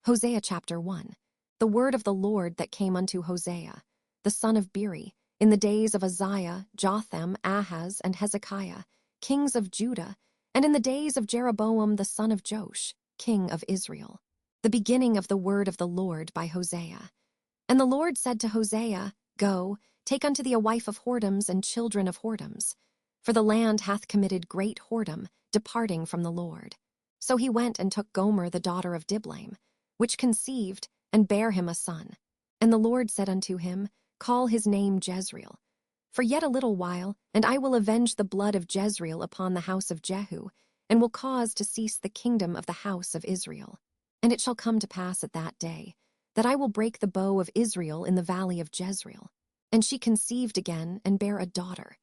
Hosea chapter 1. The word of the Lord that came unto Hosea, the son of Beeri, in the days of Uzziah, Jotham, Ahaz, and Hezekiah, kings of Judah, and in the days of Jeroboam the son of Joash, king of Israel. The beginning of the word of the Lord by Hosea. And the Lord said to Hosea, Go, take unto thee a wife of whoredoms and children of whoredoms, for the land hath committed great whoredom, departing from the Lord. So he went and took Gomer the daughter of Diblaim, which conceived, and bare him a son. And the Lord said unto him, Call his name Jezreel. For yet a little while, and I will avenge the blood of Jezreel upon the house of Jehu, and will cause to cease the kingdom of the house of Israel. And it shall come to pass at that day, that I will break the bow of Israel in the valley of Jezreel. And she conceived again, and bare a daughter.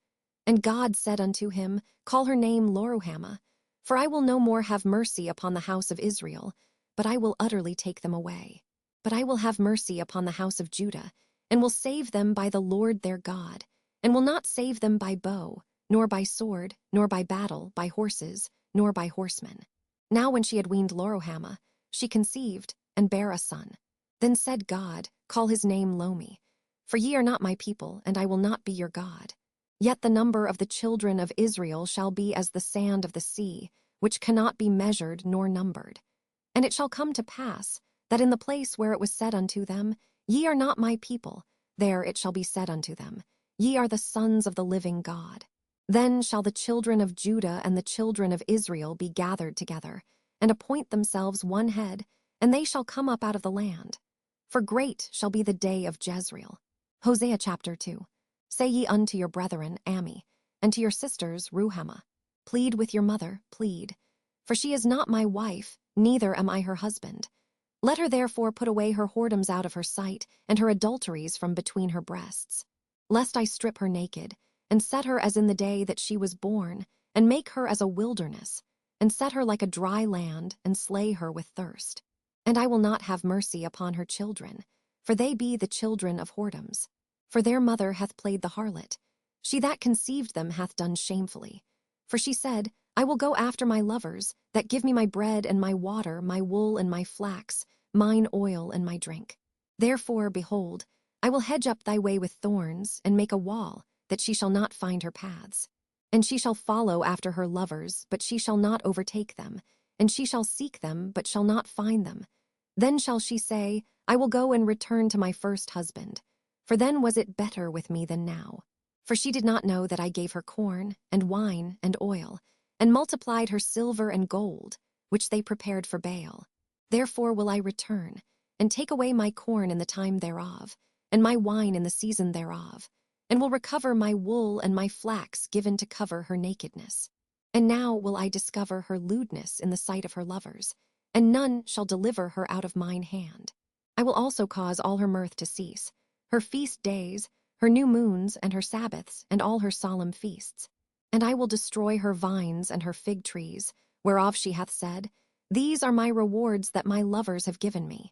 And God said unto him, Call her name Loruhamah, for I will no more have mercy upon the house of Israel, but I will utterly take them away. But I will have mercy upon the house of Judah, and will save them by the Lord their God, and will not save them by bow, nor by sword, nor by battle, by horses, nor by horsemen. Now when she had weaned Loruhamah, she conceived, and bare a son. Then said God, Call his name Lomi, for ye are not my people, and I will not be your God. Yet the number of the children of Israel shall be as the sand of the sea, which cannot be measured nor numbered. And it shall come to pass, that in the place where it was said unto them, Ye are not my people, there it shall be said unto them, Ye are the sons of the living God. Then shall the children of Judah and the children of Israel be gathered together, and appoint themselves one head, and they shall come up out of the land. For great shall be the day of Jezreel. Hosea chapter 2. Say ye unto your brethren, Ami, and to your sisters, Ruhamah, Plead with your mother, plead. For she is not my wife, neither am I her husband. Let her therefore put away her whoredoms out of her sight, and her adulteries from between her breasts. Lest I strip her naked, and set her as in the day that she was born, and make her as a wilderness, and set her like a dry land, and slay her with thirst. And I will not have mercy upon her children, for they be the children of whoredoms. For their mother hath played the harlot. She that conceived them hath done shamefully. For she said, I will go after my lovers, that give me my bread and my water, my wool and my flax, mine oil and my drink. Therefore, behold, I will hedge up thy way with thorns, and make a wall, that she shall not find her paths. And she shall follow after her lovers, but she shall not overtake them. And she shall seek them, but shall not find them. Then shall she say, I will go and return to my first husband. For then was it better with me than now. For she did not know that I gave her corn, and wine, and oil, and multiplied her silver and gold, which they prepared for Baal. Therefore will I return, and take away my corn in the time thereof, and my wine in the season thereof, and will recover my wool and my flax given to cover her nakedness. And now will I discover her lewdness in the sight of her lovers, and none shall deliver her out of mine hand. I will also cause all her mirth to cease, her feast days, her new moons, and her Sabbaths, and all her solemn feasts. And I will destroy her vines and her fig trees, whereof she hath said, These are my rewards that my lovers have given me.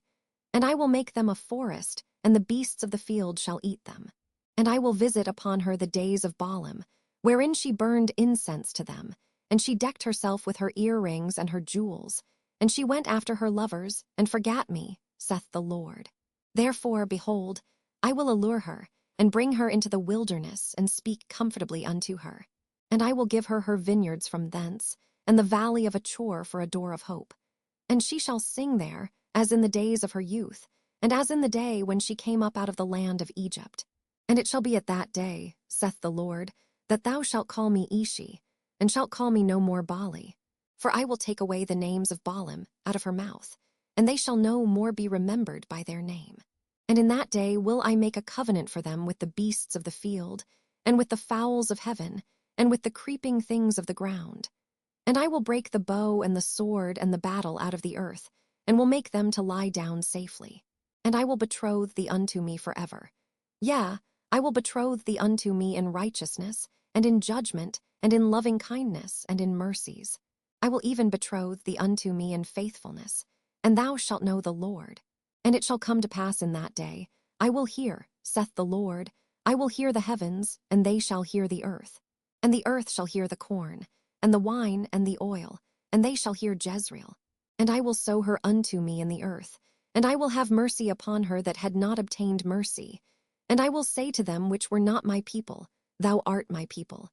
And I will make them a forest, and the beasts of the field shall eat them. And I will visit upon her the days of Balaam, wherein she burned incense to them, and she decked herself with her earrings and her jewels, and she went after her lovers, and forgat me, saith the Lord. Therefore, behold, I will allure her, and bring her into the wilderness, and speak comfortably unto her. And I will give her her vineyards from thence, and the valley of Achor for a door of hope. And she shall sing there, as in the days of her youth, and as in the day when she came up out of the land of Egypt. And it shall be at that day, saith the Lord, that thou shalt call me Ishi, and shalt call me no more Baali. For I will take away the names of Balaam out of her mouth, and they shall no more be remembered by their name. And in that day will I make a covenant for them with the beasts of the field, and with the fowls of heaven, and with the creeping things of the ground. And I will break the bow and the sword and the battle out of the earth, and will make them to lie down safely. And I will betroth thee unto me forever. Yea, I will betroth thee unto me in righteousness, and in judgment, and in loving kindness, and in mercies. I will even betroth thee unto me in faithfulness, and thou shalt know the Lord. And it shall come to pass in that day, I will hear, saith the Lord, I will hear the heavens, and they shall hear the earth. And the earth shall hear the corn, and the wine, and the oil, and they shall hear Jezreel. And I will sow her unto me in the earth, and I will have mercy upon her that had not obtained mercy. And I will say to them which were not my people, Thou art my people.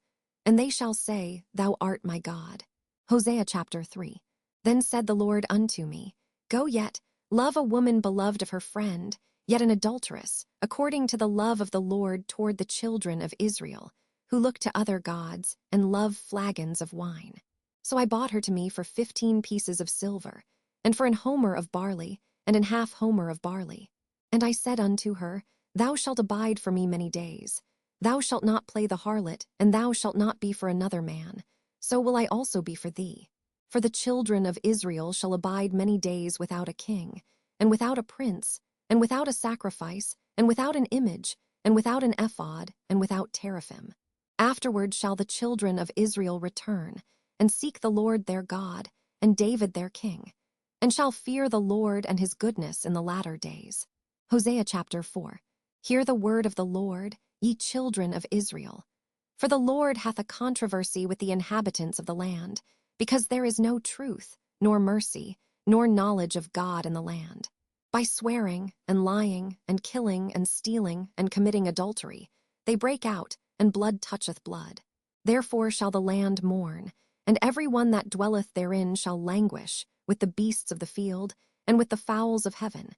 And they shall say, Thou art my God. Hosea chapter 3. Then said the Lord unto me, Go yet, love a woman beloved of her friend, yet an adulteress, according to the love of the Lord toward the children of Israel, who look to other gods and love flagons of wine. So I bought her to me for 15 pieces of silver, and for an homer of barley, and an half homer of barley. And I said unto her, Thou shalt abide for me many days. Thou shalt not play the harlot, and thou shalt not be for another man. So will I also be for thee. For the children of Israel shall abide many days without a king, and without a prince, and without a sacrifice, and without an image, and without an ephod, and without teraphim. Afterward shall the children of Israel return, and seek the Lord their God, and David their king, and shall fear the Lord and his goodness in the latter days. Hosea chapter 4. Hear the word of the Lord, ye children of Israel. For the Lord hath a controversy with the inhabitants of the land, because there is no truth, nor mercy, nor knowledge of God in the land. By swearing, and lying, and killing, and stealing, and committing adultery, they break out, and blood toucheth blood. Therefore shall the land mourn, and every one that dwelleth therein shall languish, with the beasts of the field, and with the fowls of heaven.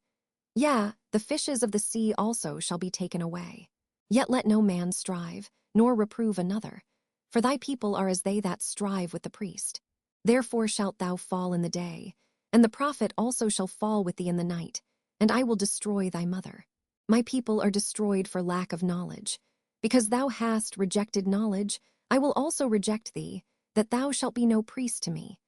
Yea, the fishes of the sea also shall be taken away. Yet let no man strive, nor reprove another. For thy people are as they that strive with the priest. Therefore shalt thou fall in the day, and the prophet also shall fall with thee in the night, and I will destroy thy mother. My people are destroyed for lack of knowledge. Because thou hast rejected knowledge, I will also reject thee, that thou shalt be no priest to me.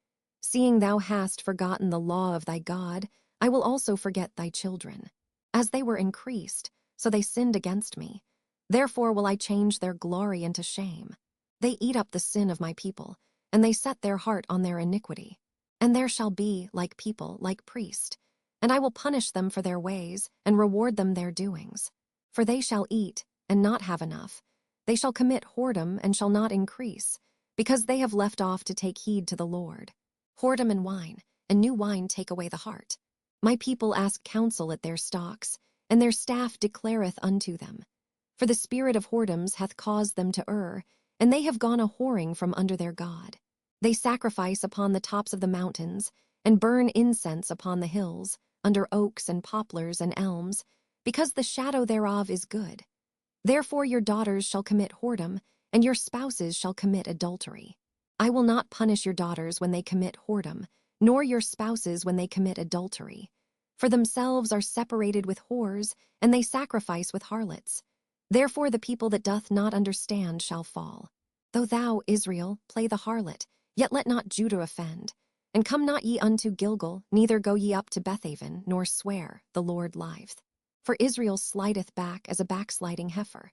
Seeing thou hast forgotten the law of thy God, I will also forget thy children. As they were increased, so they sinned against me. Therefore will I change their glory into shame. They eat up the sin of my people, and they set their heart on their iniquity. And there shall be, like people, like priest. And I will punish them for their ways, and reward them their doings. For they shall eat, and not have enough. They shall commit whoredom, and shall not increase, because they have left off to take heed to the Lord. Whoredom and wine, and new wine take away the heart. My people ask counsel at their stocks, and their staff declareth unto them. For the spirit of whoredoms hath caused them to err, and they have gone a whoring from under their God. They sacrifice upon the tops of the mountains, and burn incense upon the hills, under oaks and poplars and elms, because the shadow thereof is good. Therefore your daughters shall commit whoredom, and your spouses shall commit adultery. I will not punish your daughters when they commit whoredom, nor your spouses when they commit adultery. For themselves are separated with whores, and they sacrifice with harlots. Therefore the people that doth not understand shall fall. Though thou, Israel, play the harlot, yet let not Judah offend. And come not ye unto Gilgal, neither go ye up to Bethaven, nor swear, the Lord liveth. For Israel slideth back as a backsliding heifer.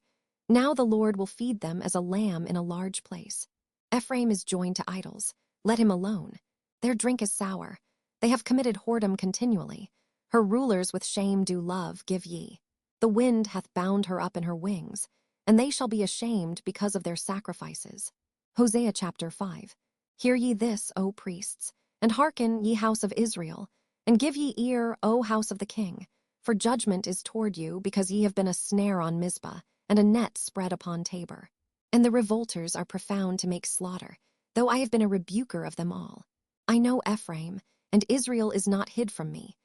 Now the Lord will feed them as a lamb in a large place. Ephraim is joined to idols. Let him alone. Their drink is sour. They have committed whoredom continually. Her rulers with shame do love, give ye. The wind hath bound her up in her wings, and they shall be ashamed because of their sacrifices. Hosea chapter 5. Hear ye this, O priests, and hearken, ye house of Israel, and give ye ear, O house of the king. For judgment is toward you, because ye have been a snare on Mizpah, and a net spread upon Tabor. And the revolters are profound to make slaughter, though I have been a rebuker of them all. I know Ephraim, and Israel is not hid from me.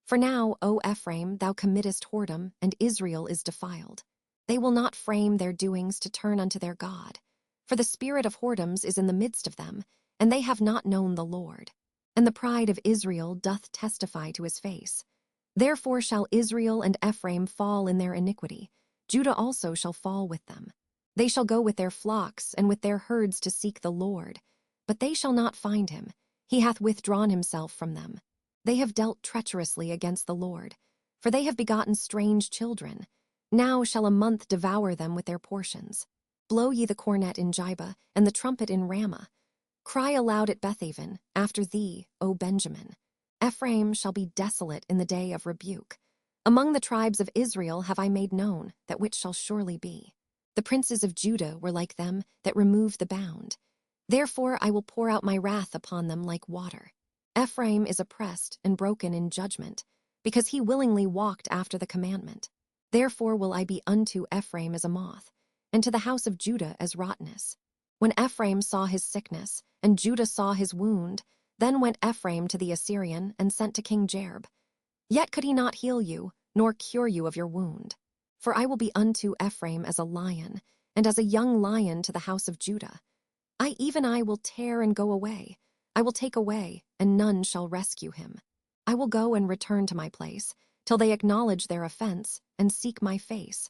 For now, O Ephraim, thou committest whoredom, and Israel is defiled. They will not frame their doings to turn unto their God. For the spirit of whoredoms is in the midst of them, and they have not known the Lord. And the pride of Israel doth testify to his face. Therefore shall Israel and Ephraim fall in their iniquity. Judah also shall fall with them. They shall go with their flocks and with their herds to seek the Lord. But they shall not find him. He hath withdrawn himself from them. They have dealt treacherously against the Lord, for they have begotten strange children. Now shall a month devour them with their portions. Blow ye the cornet in Jibah, and the trumpet in Ramah. Cry aloud at Bethaven, after thee, O Benjamin. Ephraim shall be desolate in the day of rebuke. Among the tribes of Israel have I made known that which shall surely be. The princes of Judah were like them that remove the bound. Therefore I will pour out my wrath upon them like water. Ephraim is oppressed and broken in judgment, because he willingly walked after the commandment. Therefore will I be unto Ephraim as a moth, and to the house of Judah as rottenness. When Ephraim saw his sickness, and Judah saw his wound, then went Ephraim to the Assyrian, and sent to King Jareb. Yet could he not heal you, nor cure you of your wound. For I will be unto Ephraim as a lion, and as a young lion to the house of Judah. I will tear and go away. I will take away, and none shall rescue him. I will go and return to my place, till they acknowledge their offense, and seek my face.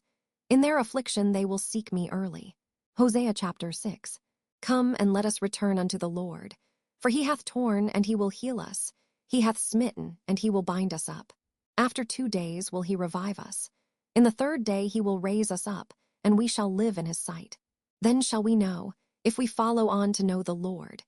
In their affliction they will seek me early. Hosea chapter 6. Come and let us return unto the Lord. For he hath torn, and he will heal us. He hath smitten, and he will bind us up. After 2 days will he revive us. In the 3rd day he will raise us up, and we shall live in his sight. Then shall we know, if we follow on to know the Lord.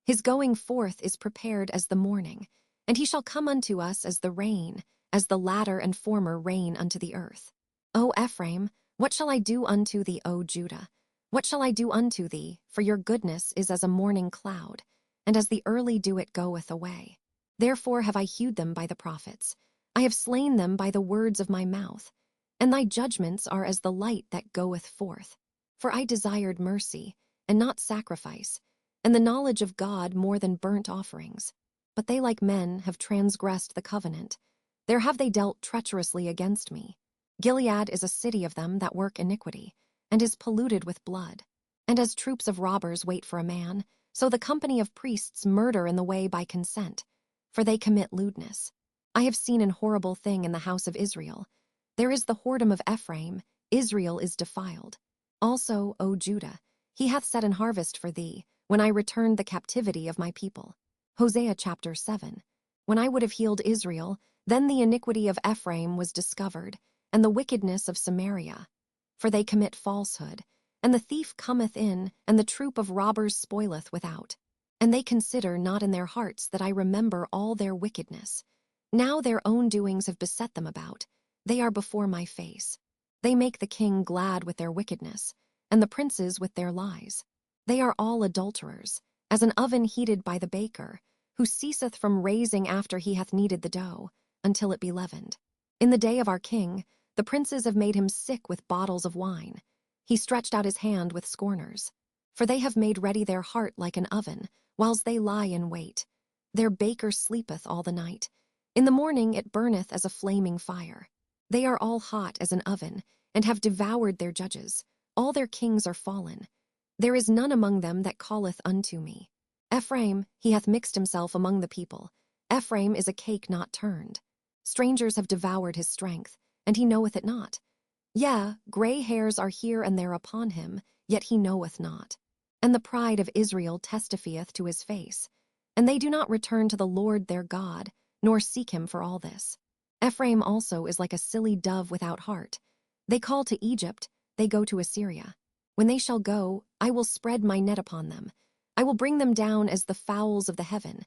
His going forth is prepared as the morning, and he shall come unto us as the rain, as the latter and former rain unto the earth. O Ephraim, what shall I do unto thee, O Judah? What shall I do unto thee? For your goodness is as a morning cloud, and as the early dew it goeth away. Therefore have I hewed them by the prophets. I have slain them by the words of my mouth. And thy judgments are as the light that goeth forth. For I desired mercy, and not sacrifice, and the knowledge of God more than burnt offerings. But they like men have transgressed the covenant. There have they dealt treacherously against me. Gilead is a city of them that work iniquity, and is polluted with blood. And as troops of robbers wait for a man, so the company of priests murder in the way by consent, for they commit lewdness. I have seen an horrible thing in the house of Israel. There is the whoredom of Ephraim, Israel is defiled. Also, O Judah, he hath set an harvest for thee, when I returned the captivity of my people. Hosea chapter 7. When I would have healed Israel, then the iniquity of Ephraim was discovered, and the wickedness of Samaria. For they commit falsehood, and the thief cometh in, and the troop of robbers spoileth without. And they consider not in their hearts that I remember all their wickedness. Now their own doings have beset them about. They are before my face. They make the king glad with their wickedness, and the princes with their lies. They are all adulterers, as an oven heated by the baker, who ceaseth from raising after he hath kneaded the dough, until it be leavened. In the day of our king, the princes have made him sick with bottles of wine. He stretched out his hand with scorners. For they have made ready their heart like an oven, whiles they lie in wait. Their baker sleepeth all the night. In the morning it burneth as a flaming fire. They are all hot as an oven, and have devoured their judges. All their kings are fallen. There is none among them that calleth unto me. Ephraim, he hath mixed himself among the people. Ephraim is a cake not turned. Strangers have devoured his strength, and he knoweth it not. Yea, gray hairs are here and there upon him, yet he knoweth not. And the pride of Israel testifieth to his face. And they do not return to the Lord their God, nor seek him for all this. Ephraim also is like a silly dove without heart. They call to Egypt, they go to Assyria. When they shall go, I will spread my net upon them. I will bring them down as the fowls of the heaven.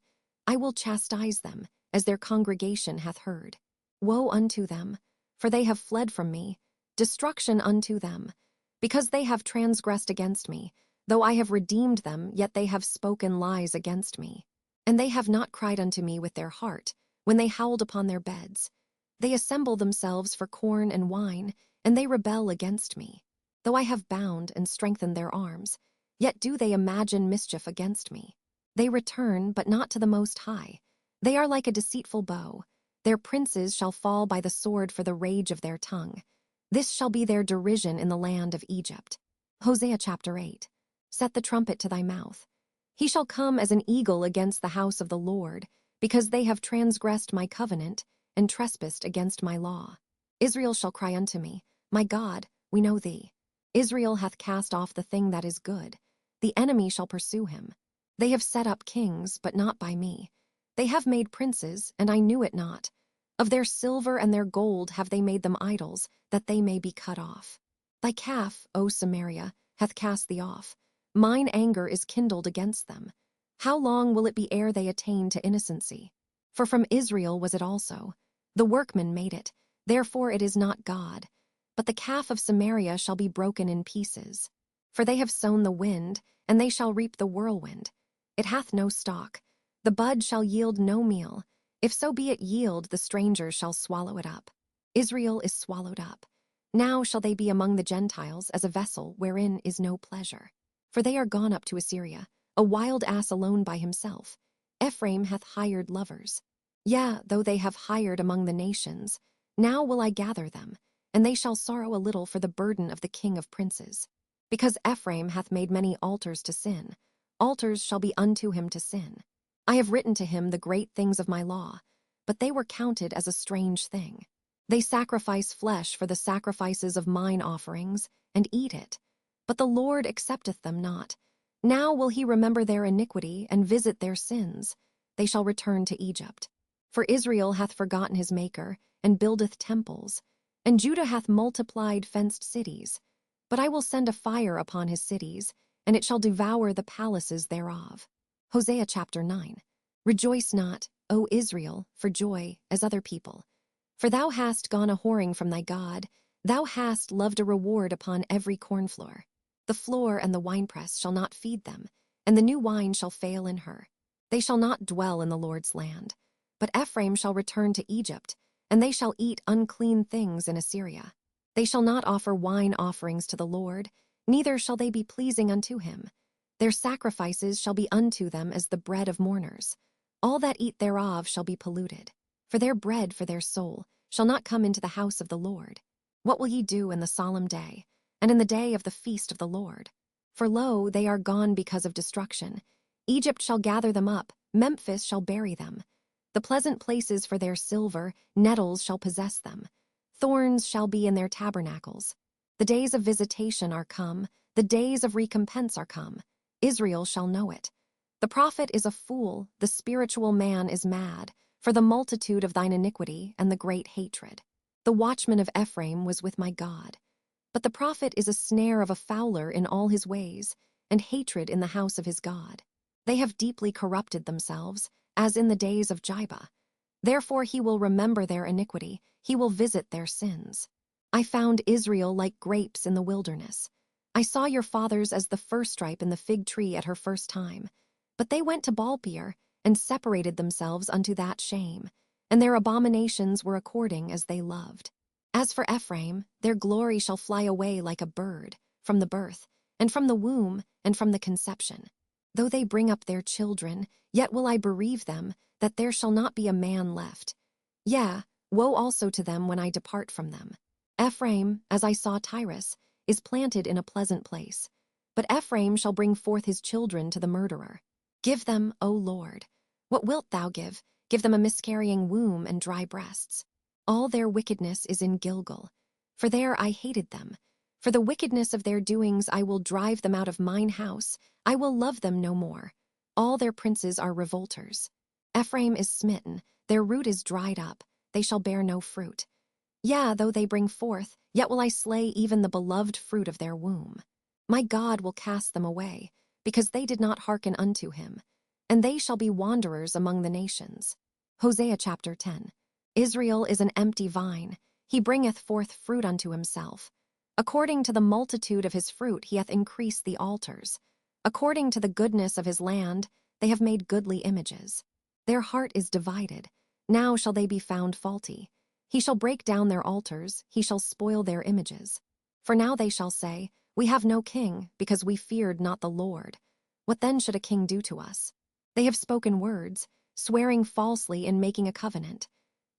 I will chastise them, as their congregation hath heard. Woe unto them, for they have fled from me. Destruction unto them, because they have transgressed against me. Though I have redeemed them, yet they have spoken lies against me. And they have not cried unto me with their heart, when they howled upon their beds. They assemble themselves for corn and wine, and they rebel against me. Though I have bound and strengthened their arms, yet do they imagine mischief against me. They return, but not to the Most High. They are like a deceitful bow. Their princes shall fall by the sword for the rage of their tongue. This shall be their derision in the land of Egypt. Hosea chapter 8. Set the trumpet to thy mouth. He shall come as an eagle against the house of the Lord, because they have transgressed my covenant, and trespassed against my law. Israel shall cry unto me, My God, we know thee. Israel hath cast off the thing that is good. The enemy shall pursue him. They have set up kings, but not by me. They have made princes, and I knew it not. Of their silver and their gold have they made them idols, that they may be cut off. Thy calf, O Samaria, hath cast thee off. Mine anger is kindled against them. How long will it be ere they attain to innocency? For from Israel was it also. The workman made it, therefore it is not God. But the calf of Samaria shall be broken in pieces. For they have sown the wind, and they shall reap the whirlwind. It hath no stalk. The bud shall yield no meal. If so be it yield, the strangers shall swallow it up. Israel is swallowed up. Now shall they be among the Gentiles as a vessel wherein is no pleasure. For they are gone up to Assyria, a wild ass alone by himself. Ephraim hath hired lovers. Yea, though they have hired among the nations, now will I gather them, and they shall sorrow a little for the burden of the king of princes. Because Ephraim hath made many altars to sin, altars shall be unto him to sin. I have written to him the great things of my law, but they were counted as a strange thing. They sacrifice flesh for the sacrifices of mine offerings, and eat it. But the Lord accepteth them not. Now will he remember their iniquity, and visit their sins. They shall return to Egypt. For Israel hath forgotten his Maker, and buildeth temples, and Judah hath multiplied fenced cities. But I will send a fire upon his cities, and it shall devour the palaces thereof. Hosea chapter 9. Rejoice not, O Israel, for joy, as other people. For thou hast gone a whoring from thy God, thou hast loved a reward upon every cornfloor. The floor and the winepress shall not feed them, and the new wine shall fail in her. They shall not dwell in the Lord's land. But Ephraim shall return to Egypt, and they shall eat unclean things in Assyria. They shall not offer wine offerings to the Lord, neither shall they be pleasing unto him. Their sacrifices shall be unto them as the bread of mourners. All that eat thereof shall be polluted. For their bread for their soul shall not come into the house of the Lord. What will ye do in the solemn day, and in the day of the feast of the Lord? For lo, they are gone because of destruction. Egypt shall gather them up, Memphis shall bury them. The pleasant places for their silver, nettles shall possess them. Thorns shall be in their tabernacles. The days of visitation are come, the days of recompense are come. Israel shall know it. The prophet is a fool, the spiritual man is mad, for the multitude of thine iniquity and the great hatred. The watchman of Ephraim was with my God. But the prophet is a snare of a fowler in all his ways, and hatred in the house of his God. They have deeply corrupted themselves, as in the days of Jibah. Therefore he will remember their iniquity, he will visit their sins. I found Israel like grapes in the wilderness. I saw your fathers as the firstripe in the fig tree at her first time. But they went to Baal-peor, and separated themselves unto that shame, and their abominations were according as they loved. As for Ephraim, their glory shall fly away like a bird, from the birth, and from the womb, and from the conception. Though they bring up their children, yet will I bereave them, that there shall not be a man left. Yea, woe also to them when I depart from them. Ephraim, as I saw Tyrus, is planted in a pleasant place. But Ephraim shall bring forth his children to the murderer. Give them, O Lord. What wilt thou give? Give them a miscarrying womb and dry breasts. All their wickedness is in Gilgal. For there I hated them. For the wickedness of their doings I will drive them out of mine house. I will love them no more. All their princes are revolters. Ephraim is smitten, their root is dried up, they shall bear no fruit. Yea, though they bring forth, yet will I slay even the beloved fruit of their womb. My God will cast them away, because they did not hearken unto him, and they shall be wanderers among the nations. Hosea chapter 10. Israel is an empty vine, he bringeth forth fruit unto himself. According to the multitude of his fruit he hath increased the altars. According to the goodness of his land they have made goodly images. Their heart is divided, now shall they be found faulty. He shall break down their altars, he shall spoil their images. For now they shall say, We have no king, because we feared not the Lord. What then should a king do to us? They have spoken words, swearing falsely and making a covenant.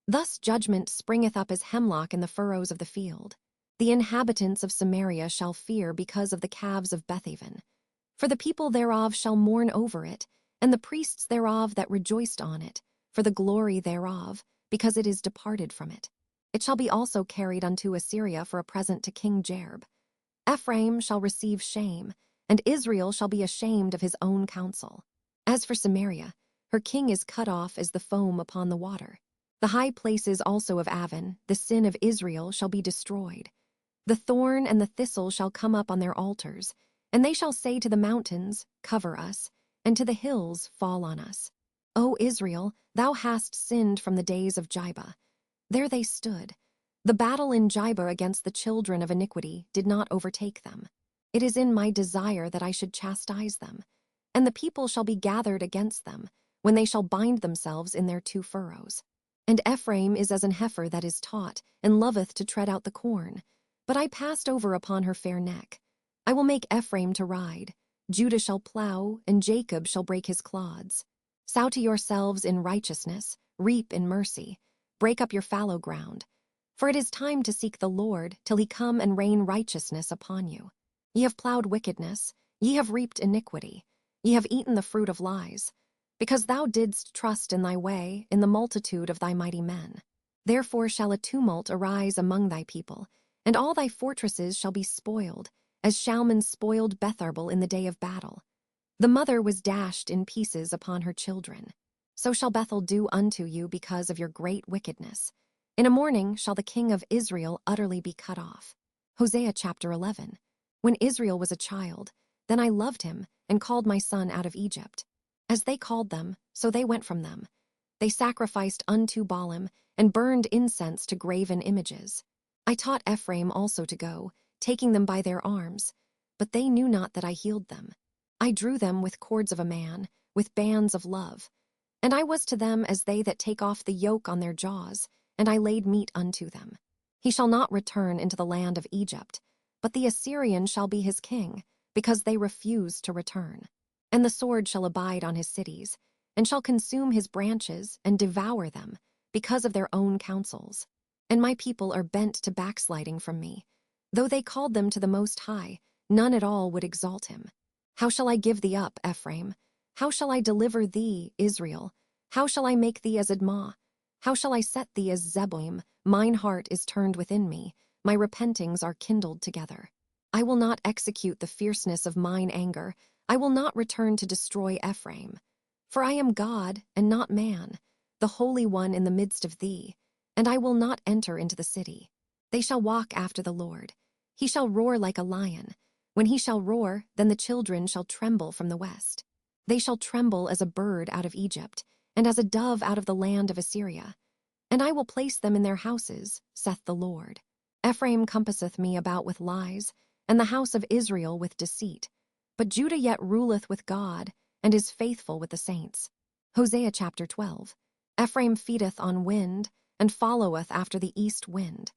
Thus judgment springeth up as hemlock in the furrows of the field. The inhabitants of Samaria shall fear because of the calves of Bethaven. For the people thereof shall mourn over it, and the priests thereof that rejoiced on it, for the glory thereof, because it is departed from it. It shall be also carried unto Assyria for a present to King Jareb. Ephraim shall receive shame, and Israel shall be ashamed of his own counsel. As for Samaria, her king is cut off as the foam upon the water. The high places also of Aven, the sin of Israel, shall be destroyed. The thorn and the thistle shall come up on their altars, and they shall say to the mountains, Cover us, and to the hills, Fall on us. O Israel, thou hast sinned from the days of Jibah. There they stood. The battle in Jibah against the children of iniquity did not overtake them. It is in my desire that I should chastise them. And the people shall be gathered against them, when they shall bind themselves in their 2 furrows. And Ephraim is as an heifer that is taught, and loveth to tread out the corn. But I passed over upon her fair neck. I will make Ephraim to ride. Judah shall plow, and Jacob shall break his clods. Sow to yourselves in righteousness, reap in mercy. Break up your fallow ground. For it is time to seek the Lord, till he come and rain righteousness upon you. Ye have plowed wickedness, ye have reaped iniquity, ye have eaten the fruit of lies, because thou didst trust in thy way, in the multitude of thy mighty men. Therefore shall a tumult arise among thy people, and all thy fortresses shall be spoiled, as Shalman spoiled Betharbel in the day of battle. The mother was dashed in pieces upon her children. So shall Bethel do unto you because of your great wickedness. In a morning shall the king of Israel utterly be cut off. Hosea chapter 11. When Israel was a child, then I loved him, and called my son out of Egypt. As they called them, so they went from them. They sacrificed unto Baalim, and burned incense to graven images. I taught Ephraim also to go, taking them by their arms, but they knew not that I healed them. I drew them with cords of a man, with bands of love. And I was to them as they that take off the yoke on their jaws, and I laid meat unto them. He shall not return into the land of Egypt, but the Assyrian shall be his king, because they refuse to return. And the sword shall abide on his cities, and shall consume his branches, and devour them, because of their own counsels. And my people are bent to backsliding from me. Though they called them to the Most High, none at all would exalt him. How shall I give thee up, Ephraim? How shall I deliver thee, Israel? How shall I make thee as Admah? How shall I set thee as Zeboim? Mine heart is turned within me, my repentings are kindled together. I will not execute the fierceness of mine anger, I will not return to destroy Ephraim. For I am God, and not man, the Holy One in the midst of thee, and I will not enter into the city. They shall walk after the Lord. He shall roar like a lion. When he shall roar, then the children shall tremble from the west. They shall tremble as a bird out of Egypt, and as a dove out of the land of Assyria. And I will place them in their houses, saith the Lord. Ephraim compasseth me about with lies, and the house of Israel with deceit. But Judah yet ruleth with God, and is faithful with the saints. Hosea chapter 12. Ephraim feedeth on wind, and followeth after the east wind.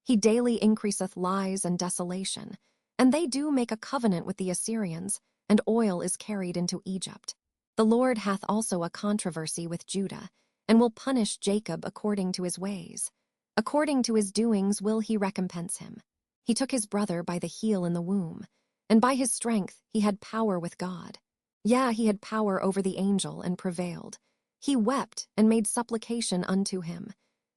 He daily increaseth lies and desolation, and they do make a covenant with the Assyrians, and oil is carried into Egypt. The Lord hath also a controversy with Judah, and will punish Jacob according to his ways. According to his doings will he recompense him. He took his brother by the heel in the womb, and by his strength he had power with God. Yea, he had power over the angel, and prevailed. He wept, and made supplication unto him.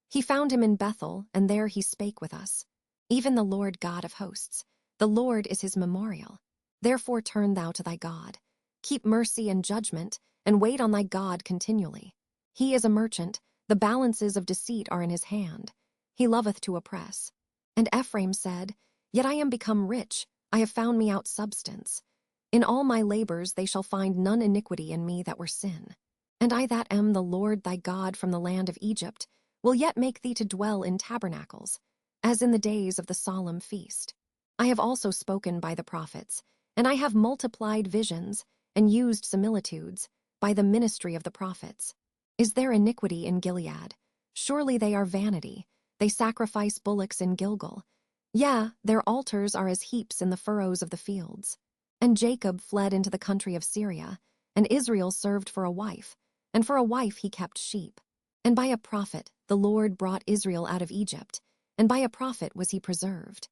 He found him in Bethel, and there he spake with us. Even the Lord God of hosts, the Lord is his memorial. Therefore turn thou to thy God. Keep mercy and judgment, and wait on thy God continually. He is a merchant, the balances of deceit are in his hand. He loveth to oppress. And Ephraim said, Yet I am become rich, I have found me out substance. In all my labors they shall find none iniquity in me that were sin. And I that am the Lord thy God from the land of Egypt, will yet make thee to dwell in tabernacles, as in the days of the solemn feast. I have also spoken by the prophets, and I have multiplied visions, and used similitudes, by the ministry of the prophets. Is there iniquity in Gilead? Surely they are vanity. They sacrifice bullocks in Gilgal. Yea, their altars are as heaps in the furrows of the fields. And Jacob fled into the country of Syria, and Israel served for a wife, and for a wife he kept sheep. And by a prophet the Lord brought Israel out of Egypt, and by a prophet was he preserved.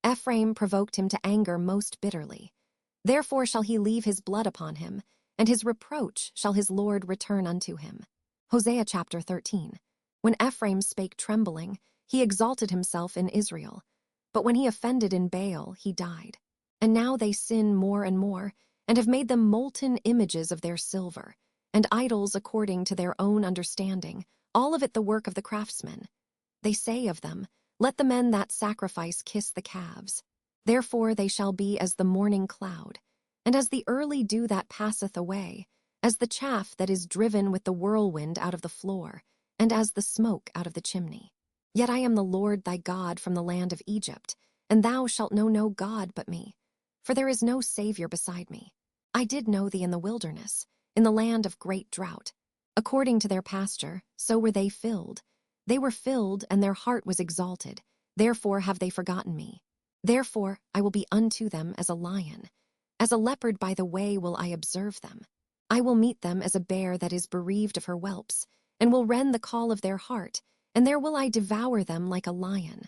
Ephraim provoked him to anger most bitterly. Therefore shall he leave his blood upon him, and his reproach shall his Lord return unto him. Hosea chapter 13. When Ephraim spake trembling, he exalted himself in Israel. But when he offended in Baal, he died. And now they sin more and more, and have made them molten images of their silver, and idols according to their own understanding, all of it the work of the craftsmen. They say of them, Let the men that sacrifice kiss the calves. Therefore they shall be as the morning cloud, and as the early dew that passeth away, as the chaff that is driven with the whirlwind out of the floor, and as the smoke out of the chimney. Yet I am the Lord thy God from the land of Egypt, and thou shalt know no God but me, for there is no Savior beside me. I did know thee in the wilderness, in the land of great drought. According to their pasture, so were they filled. They were filled, and their heart was exalted. Therefore have they forgotten me. Therefore I will be unto them as a lion. As a leopard by the way will I observe them. I will meet them as a bear that is bereaved of her whelps, and will rend the call of their heart, and there will I devour them like a lion.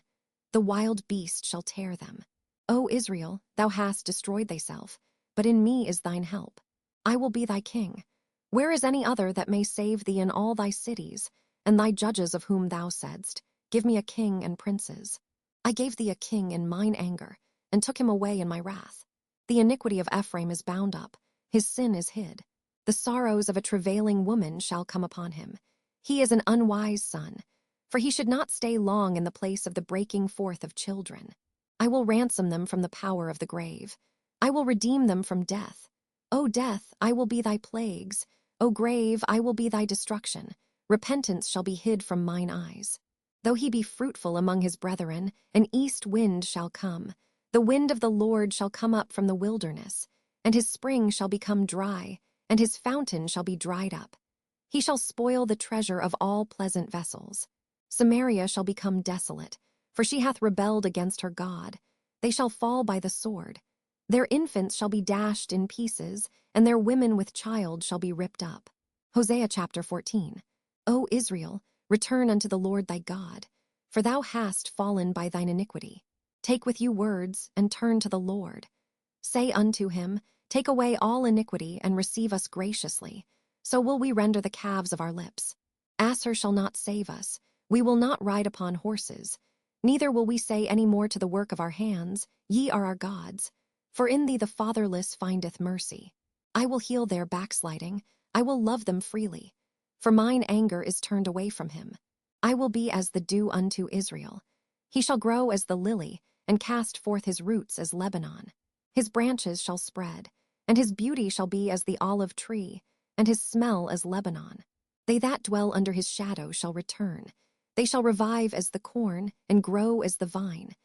The wild beast shall tear them. O Israel, thou hast destroyed thyself, but in me is thine help. I will be thy king. Where is any other that may save thee in all thy cities, and thy judges of whom thou saidst, Give me a king and princes? I gave thee a king in mine anger, and took him away in my wrath. The iniquity of Ephraim is bound up, his sin is hid. The sorrows of a travailing woman shall come upon him. He is an unwise son, for he should not stay long in the place of the breaking forth of children. I will ransom them from the power of the grave. I will redeem them from death. O death, I will be thy plagues. O grave, I will be thy destruction. Repentance shall be hid from mine eyes. Though he be fruitful among his brethren, an east wind shall come. The wind of the Lord shall come up from the wilderness, and his spring shall become dry, and his fountain shall be dried up. He shall spoil the treasure of all pleasant vessels. Samaria shall become desolate, for she hath rebelled against her God. They shall fall by the sword. Their infants shall be dashed in pieces, and their women with child shall be ripped up. Hosea chapter 14. O Israel, return unto the Lord thy God, for thou hast fallen by thine iniquity. Take with you words, and turn to the Lord. Say unto him, Take away all iniquity, and receive us graciously. So will we render the calves of our lips. Asshur shall not save us. We will not ride upon horses. Neither will we say any more to the work of our hands, Ye are our gods. For in thee the fatherless findeth mercy. I will heal their backsliding. I will love them freely. For mine anger is turned away from him. I will be as the dew unto Israel. He shall grow as the lily, and cast forth his roots as Lebanon. His branches shall spread, and his beauty shall be as the olive tree, and his smell as Lebanon. They that dwell under his shadow shall return. They shall revive as the corn, and grow as the vine.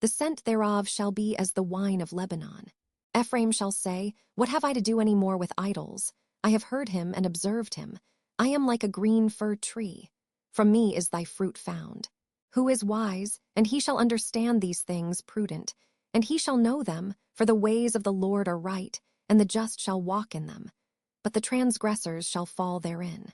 The scent thereof shall be as the wine of Lebanon. Ephraim shall say, What have I to do any more with idols? I have heard him and observed him. I am like a green fir tree. From me is thy fruit found. Who is wise, and he shall understand these things prudent, and he shall know them, for the ways of the Lord are right, and the just shall walk in them. But the transgressors shall fall therein.